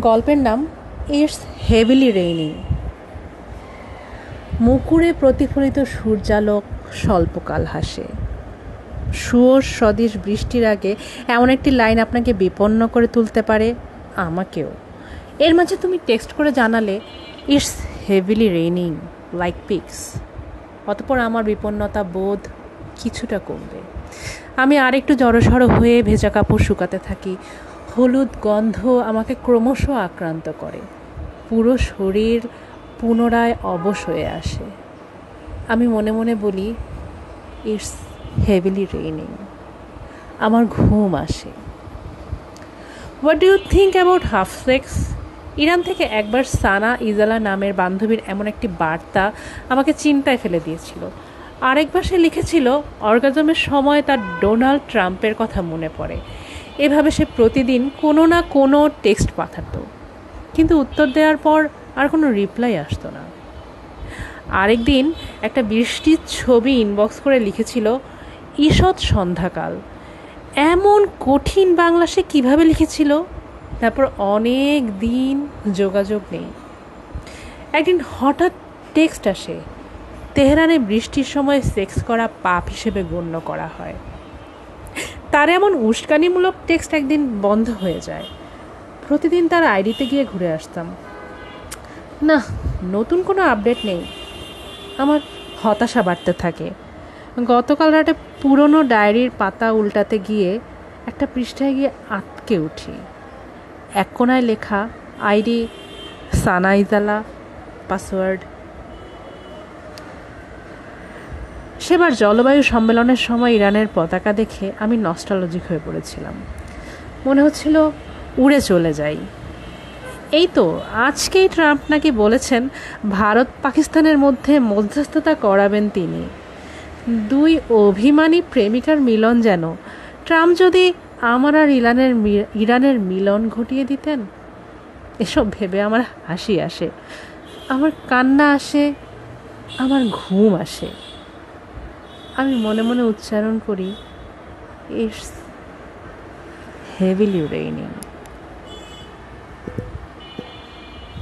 গল্পের নাম it's heavily raining. মুকুরে প্রতিফলিত সূর্যালোক স্বল্পকাল হাসে। সুয়োর সদৃশ বৃষ্টির আগে এমন একটি লাইন আপনাকে বিপন্ন করে তুলতে পারে, আমাকেও। এর মাঝে তুমি টেক্সট করে জানালে it's heavily raining like pix. অতঃপর আমার বিপন্নতা বোধ কিছুটা কমবে। আমি আরেকটু জড়সড় হয়ে ভেজা কাপড় শুকাতে থাকি। হলুদ গন্ধ আমাকে ক্রমশ আক্রান্ত করে। পুরো শরীর পুনরায় অবশ হয়ে আসে। আমি মনে মনে বলি, ইটস হেভিলি রেইনিং। আমার ঘুম আসে। What do you think about half sex? Iran থেকে একবার সানা ইজালা নামের বান্ধবীর এমন একটি বার্তা আমাকে চিন্তায় ফেলে দিয়েছিল। আরেকবার সে লিখেছিল, অর্গাজমের সময় তার ডোনাল্ড ট্রাম্পের কথা মনে পড়ে। এভাবে সে প্রতিদিন কোনো না কোনো টেক্সট পাঠাতো, কিন্তু উত্তর দেওয়ার পর আর কোনো রিপ্লাই আসতো না। আরেকদিন একটা বৃষ্টির ছবি ইনবক্স করে লিখেছিল, ঈষৎ সন্ধ্যাকাল। এমন কঠিন বাংলা সে কীভাবে লিখেছিল? তারপর অনেক দিন যোগাযোগ নেই। একদিন হঠাৎ টেক্সট আসে, তেহরানে বৃষ্টির সময় সেক্স করা পাপ হিসেবে গণ্য করা হয়। তার এমন উস্কানিমূলক টেক্সট একদিন বন্ধ হয়ে যায়। প্রতিদিন তার আইডিতে গিয়ে ঘুরে আসতাম। না, নতুন কোনো আপডেট নেই। আমার হতাশা বাড়তে থাকে। গতকাল রাতে পুরনো ডায়েরির পাতা উল্টাতে গিয়ে একটা পৃষ্ঠায় গিয়ে আটকে উঠি। এক কোনায় লেখা, আইডি সানা ইজালা, পাসওয়ার্ড। সেবার জলবায়ু সম্মেলনের সময় ইরানের পতাকা দেখে আমি নস্টালজিক হয়ে পড়েছিলাম। মনে হচ্ছিল উড়ে চলে যাই। এই তো আজকেই ট্রাম্প নাকি বলেছেন ভারত পাকিস্তানের মধ্যে মধ্যস্থতা করাবেন তিনি। দুই অভিমানী প্রেমিকার মিলন যেন। ট্রাম্প যদি আমার আর ইরানের মিলন ঘটিয়ে দিতেন। এসব ভেবে আমার হাসি আসে, আমার কান্না আসে, আমার ঘুম আসে। আমি মনে মনে উচ্চারণ করি, ইটস হেভিলি রেইনিং।